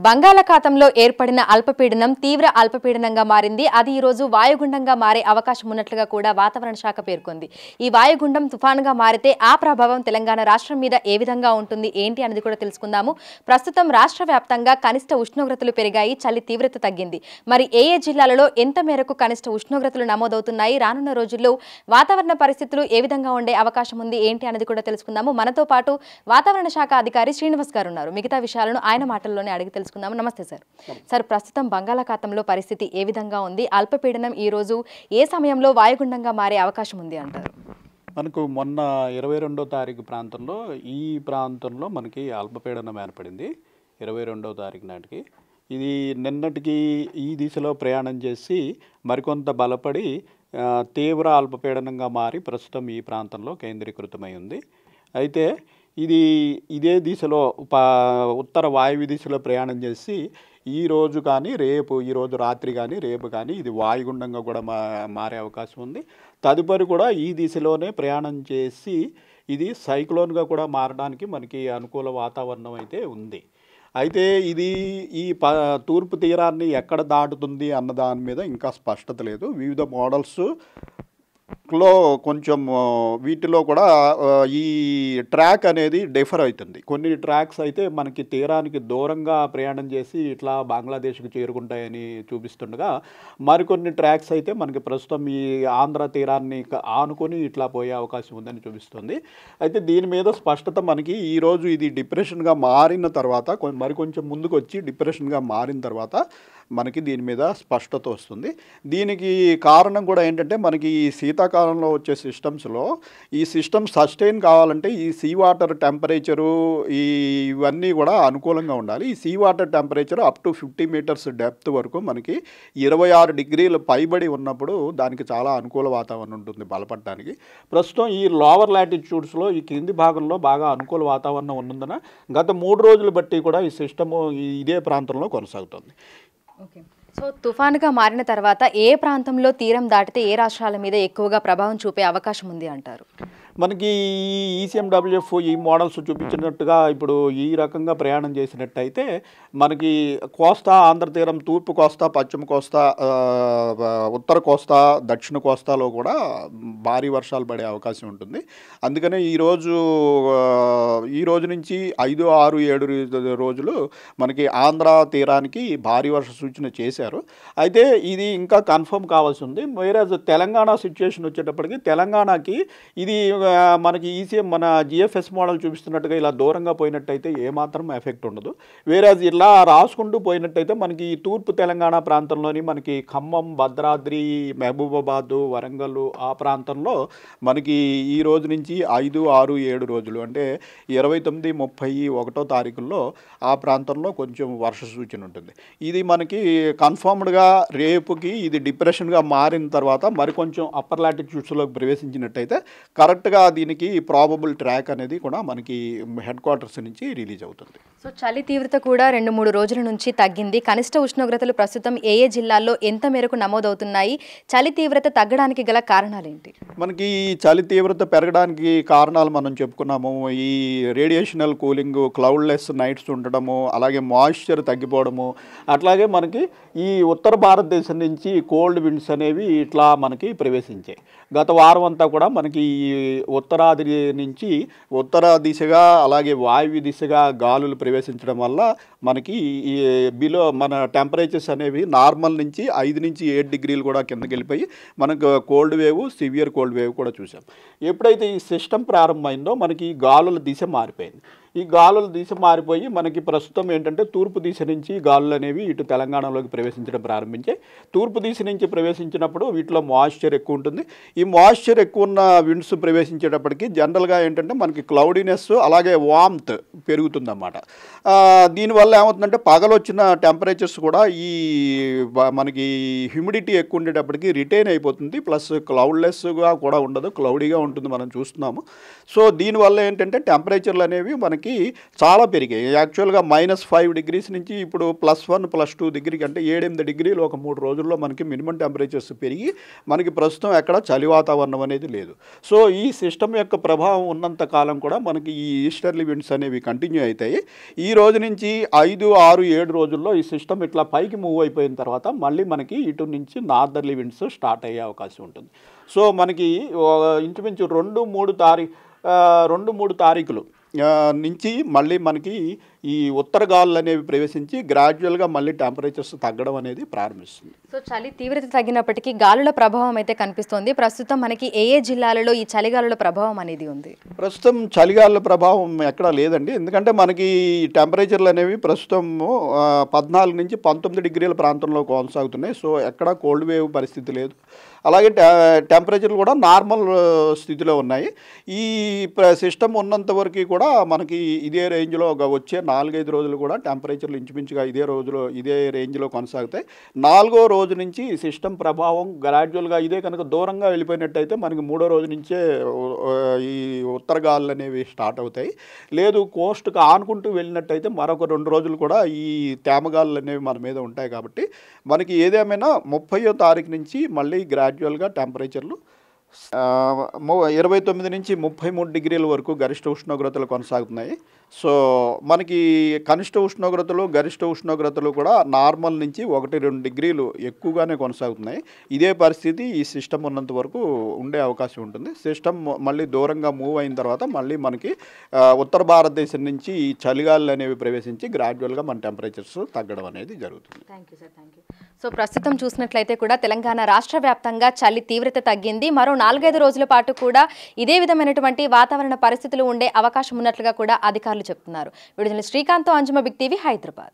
బంగాళాఖాతంలో ఏర్పడిన అల్పపీడనం తీవ్ర అల్పపీడనంగా మారింది. అది ఈ రోజు వాయుగుండంగా మారే అవకాశం ఉన్నట్లుగా కూడా వాతావరణ శాఖ పేర్కొంది. ఈ వాయుగుండం తుఫానుగా మారితే ఆ ప్రభావం తెలంగాణ రాష్ట్రం మీద ఏ విధంగా ఉంటుంది ఏంటి అనేది కూడా తెలుసుకుందాము. ప్రస్తుతం రాష్ట్ర వ్యాప్తంగా కనిష్ట ఉష్ణోగ్రతలు పెరిగాయి, చలి తీవ్రత తగ్గింది. మరి ఏ జిల్లాలలో ఎంత మేరకు కనిష్ట ఉష్ణోగ్రతలు నమోదవుతున్నాయి, రానున్న రోజుల్లో వాతావరణ పరిస్థితులు ఏ విధంగా ఉండే అవకాశం ఉంది ఏంటి అనేది కూడా తెలుసుకుందాము. మనతో పాటు వాతావరణ శాఖ అధికారి శ్రీనివాస్ గారు ఉన్నారు. మిగతా విషయాలను ఆయన మాటల్లోనే అడిగి తెలుసుకుందాము. నమస్తే సార్. సార్, ప్రస్తుతం బంగాళాఖాతంలో పరిస్థితి ఏ విధంగా ఉంది? అల్పపీడనం ఈ రోజు ఏ సమయంలో వాయుగుండంగా మారే అవకాశం ఉంది అంటారు? మనకు మొన్న 22వ తారీఖు ప్రాంతంలో ఈ ప్రాంతంలో మనకి అల్పపీడనం ఏర్పడింది. 22వ తారీఖు నాటికి ఇది నిన్నటికి ఈ దిశలో ప్రయాణం చేసి మరికొంత బలపడి తీవ్ర అల్పపీడనంగా మారి ప్రస్తుతం ఈ ప్రాంతంలో కేంద్రీకృతమై ఉంది. అయితే ఇదే దిశలో ఉత్తర వాయువ్య దిశలో ప్రయాణం చేసి ఈరోజు కానీ రేపు, ఈరోజు రాత్రి కానీ రేపు కానీ ఇది వాయుగుండంగా కూడా మారే అవకాశం ఉంది. తదుపరి కూడా ఈ దిశలోనే ప్రయాణం చేసి ఇది సైక్లోన్గా కూడా మారడానికి మనకి అనుకూల వాతావరణం అయితే ఉంది. అయితే ఇది ఈ తూర్పు తీరాన్ని ఎక్కడ దాటుతుంది అన్న దాని మీద ఇంకా స్పష్టత లేదు. వివిధ మోడల్స్ కొంచెం వీటిలో కూడా ఈ ట్రాక్ అనేది డిఫర్ అవుతుంది. కొన్ని ట్రాక్స్ అయితే మనకి తీరానికి దూరంగా ప్రయాణం చేసి ఇట్లా బంగ్లాదేశ్కి చేరుకుంటాయని చూపిస్తుండగా, మరికొన్ని ట్రాక్స్ అయితే మనకి ప్రస్తుతం ఈ ఆంధ్ర తీరాన్ని ఆనుకొని ఇట్లా పోయే అవకాశం ఉందని చూపిస్తుంది. అయితే దీని మీద స్పష్టత మనకి ఈరోజు ఇది డిప్రెషన్గా మారిన తర్వాత మరికొంచెం ముందుకు వచ్చి డిప్రెషన్గా మారిన తర్వాత మనకి దీని మీద స్పష్టత వస్తుంది. దీనికి కారణం కూడా ఏంటంటే మనకి ఈ శీతాకాలంలో వచ్చే సిస్టమ్స్లో ఈ సిస్టమ్ సస్టైన్ కావాలంటే ఈ సీ వాటర్ టెంపరేచరు ఇవన్నీ కూడా అనుకూలంగా ఉండాలి. ఈ sea water temperature up to 50 metres depth వరకు మనకి 26 డిగ్రీలు పైబడి ఉన్నప్పుడు దానికి చాలా అనుకూల వాతావరణం ఉంటుంది బలపడటానికి. ప్రస్తుతం ఈ లోవర్ లాటిట్యూడ్స్లో ఈ కింది భాగంలో బాగా అనుకూల వాతావరణం ఉన్నందున గత 3 రోజులు బట్టి కూడా ఈ సిస్టము ఇదే ప్రాంతంలో కొనసాగుతుంది. ఓకే. సో తుఫానుగా మారిన తర్వాత ఏ ప్రాంతంలో తీరం దాటితే ఏ రాష్ట్రాల మీద ఎక్కువగా ప్రభావం చూపే అవకాశం ఉంది అంటారు? మనకి ఈసీఎండబ్ల్యూఎఫ్ ఈ మోడల్స్ చూపించినట్టుగా ఇప్పుడు ఈ రకంగా ప్రయాణం చేసినట్టయితే మనకి కోస్తా, ఆంధ్ర తీరం, తూర్పు కోస్తా, పశ్చిమ కోస్తా, ఉత్తర కోస్తా, దక్షిణ కోస్తాలో కూడా భారీ వర్షాలు పడే అవకాశం ఉంటుంది. అందుకనే ఈ రోజు నుంచి 5, 6, 7 రోజులు మనకి ఆంధ్ర తీరానికి భారీ వర్ష సూచన చేశారు. అయితే ఇది ఇంకా కన్ఫర్మ్ కావాల్సి ఉంది. వేరే తెలంగాణ సిచ్యుయేషన్ వచ్చేటప్పటికి తెలంగాణకి ఇది మనకి ఈసీఎం మన జిఎఫ్ఎస్ మోడల్ చూపిస్తున్నట్టుగా ఇలా దూరంగా పోయినట్టయితే ఏమాత్రం ఎఫెక్ట్ ఉండదు. వేరే ఇలా రాసుకుంటూ పోయినట్టయితే మనకి ఈ తూర్పు తెలంగాణ ప్రాంతంలోని మనకి ఖమ్మం, భద్రాద్రి, మహబూబాబాదు, వరంగల్ ఆ ప్రాంతంలో మనకి ఈ రోజు నుంచి 5, 6, 7 రోజులు అంటే 29, 30, 1వ తారీఖుల్లో ఆ ప్రాంతంలో కొంచెం వర్ష సూచన ఉంటుంది. ఇది మనకి కన్ఫర్మ్డ్గా రేపుకి ఇది డిప్రెషన్గా మారిన తర్వాత మరికొంచెం అప్పర్ లాటిట్యూడ్స్లోకి ప్రవేశించినట్టయితే కరెక్ట్గా దీనికి ప్రాబబుల్ ట్రాక్ అనేది కూడా మనకి హెడ్ క్వార్టర్స్ నుంచి రిలీజ్ అవుతుంది. సో చలి తీవ్రత కూడా 2-3 రోజుల నుంచి తగ్గింది. కనిష్ట ఉష్ణోగ్రతలు ప్రస్తుతం ఏ జిల్లాల్లో ఎంత మేరకు నమోదవుతున్నాయి? చలి తీవ్రత తగ్గడానికి గల కారణాలు ఏంటి? మనకి చలి తీవ్రత పెరగడానికి కారణాలు మనం చెప్పుకున్నాము. ఈ రేడియేషనల్ కూలింగ్, క్లౌడ్లెస్ నైట్స్ ఉండడము, అలాగే మాయిశ్చర్ తగ్గిపోవడము, అట్లాగే మనకి ఈ ఉత్తర భారతదేశం నుంచి కోల్డ్ విండ్స్ అనేవి ఇట్లా మనకి ప్రవేశించాయి. గత వారం అంతా కూడా మనకి ఉత్తరాది నుంచి ఉత్తర దిశగా అలాగే వాయువ్య దిశగా గాలులు ప్రవేశించడం వల్ల మనకి ఈ మన టెంపరేచర్స్ అనేవి నార్మల్ నుంచి 5 నుంచి 7 డిగ్రీలు కూడా కిందకి వెళ్ళిపోయి మనకు cold wave, severe cold wave కూడా చూసాం. ఎప్పుడైతే ఈ సిస్టమ్ ప్రారంభమైందో మనకి గాలుల దిశ మారిపోయింది. ఈ గాలుల దిశ మారిపోయి మనకి ప్రస్తుతం ఏంటంటే తూర్పు దిశ నుంచి గాలులు అనేవి ఇటు తెలంగాణలోకి ప్రవేశించడం ప్రారంభించాయి. తూర్పు దిశ నుంచి ప్రవేశించినప్పుడు వీటిలో మాయిశ్చర్ ఎక్కువ ఉంటుంది. ఈ మాయిశ్చర్ ఎక్కువ ఉన్న విండ్స్ ప్రవేశించేటప్పటికి జనరల్గా ఏంటంటే మనకి క్లౌడీనెస్ అలాగే వామ్త్ పెరుగుతుందన్నమాట. దీనివల్ల ఏమవుతుందంటే పగలొచ్చిన టెంపరేచర్స్ కూడా మనకి హ్యూమిడిటీ ఎక్కువ ఉండేటప్పటికి రిటైన్ అయిపోతుంది. ప్లస్ క్లౌడ్లెస్గా కూడా ఉండదు, క్లౌడీగా ఉంటుంది, మనం చూస్తున్నాము. సో దీనివల్ల ఏంటంటే టెంపరేచర్లు అనేవి మనకి మనకి చాలా పెరిగాయి. యాక్చువల్గా -5 డిగ్రీస్ నుంచి ఇప్పుడు +1 +2 డిగ్రీ అంటే 7-8 డిగ్రీలు ఒక 3 రోజుల్లో మనకి మినిమం టెంపరేచర్స్ పెరిగి మనకి ప్రస్తుతం ఎక్కడ చలి వాతావరణం అనేది లేదు. సో ఈ సిస్టమ్ యొక్క ప్రభావం ఉన్నంత కాలం కూడా మనకి ఈ ఈస్టర్లీ విండ్స్ అనేవి కంటిన్యూ అవుతాయి. ఈ రోజు నుంచి 5, 6, 7 రోజుల్లో ఈ సిస్టమ్ ఇట్లా పైకి మూవ్ అయిపోయిన తర్వాత మళ్ళీ మనకి ఇటు నుంచి నార్దర్లీ విండ్స్ స్టార్ట్ అయ్యే అవకాశం ఉంటుంది. సో మనకి ఇంచుమించు 2-3 తారీఖులు నుంచి మళ్ళీ మనకి ఈ ఉత్తర గాలులు అనేవి ప్రవేశించి గ్రాడ్యువల్గా మళ్ళీ టెంపరేచర్స్ తగ్గడం అనేది ప్రారంభిస్తుంది. సో చలి తీవ్రత తగ్గినప్పటికీ గాలుల ప్రభావం అయితే కనిపిస్తోంది. ప్రస్తుతం మనకి ఏ జిల్లాలలో ఈ చలిగాలుల ప్రభావం అనేది ఉంది? ప్రస్తుతం చలిగాలుల ప్రభావం ఎక్కడా లేదండి. ఎందుకంటే మనకి టెంపరేచర్లు అనేవి ప్రస్తుతం 14 నుంచి 19 డిగ్రీల ప్రాంతంలో కొనసాగుతున్నాయి. సో ఎక్కడా కోల్డ్ వేవ్ పరిస్థితి లేదు. అలాగే టెంపరేచర్లు కూడా నార్మల్ స్థితిలో ఉన్నాయి. ఈ సిస్టమ్ ఉన్నంత వరకు కూడా మనకి ఇదే రేంజ్లో వచ్చే 4-5 రోజులు కూడా టెంపరేచర్లు ఇంచుమించుగా ఇదే రేంజ్లో కొనసాగుతాయి. 4వ రోజు నుంచి సిస్టమ్ ప్రభావం గ్రాడ్యువల్గా ఇదే కనుక దూరంగా వెళ్ళిపోయినట్టయితే మనకి 3వ రోజు నుంచే ఈ ఉత్తర గాలులు అనేవి స్టార్ట్ అవుతాయి. లేదు కోస్ట్కి ఆనుకుంటూ వెళ్ళినట్టయితే మరొక 2 రోజులు కూడా ఈ తేమగాలులు అనేవి మన మీద ఉంటాయి. కాబట్టి మనకి ఏదేమైనా 30వ తారీఖు నుంచి మళ్ళీ గ్రాడ్యువల్గా టెంపరేచర్లు 29 నుంచి 33 డిగ్రీల వరకు గరిష్ట ఉష్ణోగ్రతలు కొనసాగుతున్నాయి. సో మనకి కనిష్ట ఉష్ణోగ్రతలు గరిష్ట ఉష్ణోగ్రతలు కూడా నార్మల్ నుంచి 1-2 డిగ్రీలు ఎక్కువగానే కొనసాగుతున్నాయి. ఇదే పరిస్థితి ఈ సిస్టమ్ ఉన్నంత వరకు ఉండే అవకాశం ఉంటుంది. సిస్టమ్ మళ్ళీ దూరంగా మూవ్ అయిన తర్వాత మళ్ళీ మనకి ఉత్తర భారతదేశం నుంచి ఈ చలిగాలులు అనేవి ప్రవేశించి గ్రాడ్యువల్గా మన టెంపరేచర్స్ తగ్గడం అనేది జరుగుతుంది. Thank you sir, thank you. So ప్రస్తుతం చూసినట్లయితే కూడా తెలంగాణ రాష్ట్ర వ్యాప్తంగా చలి తీవ్రత తగ్గింది. మరో 4-5 రోజుల పాటు కూడా ఇదే విధమైనటువంటి వాతావరణ పరిస్థితులు ఉండే అవకాశం ఉన్నట్లుగా కూడా అధికారులు చెప్తున్నారు. Video Srikanth, Anjuma, Big TV, Hyderabad.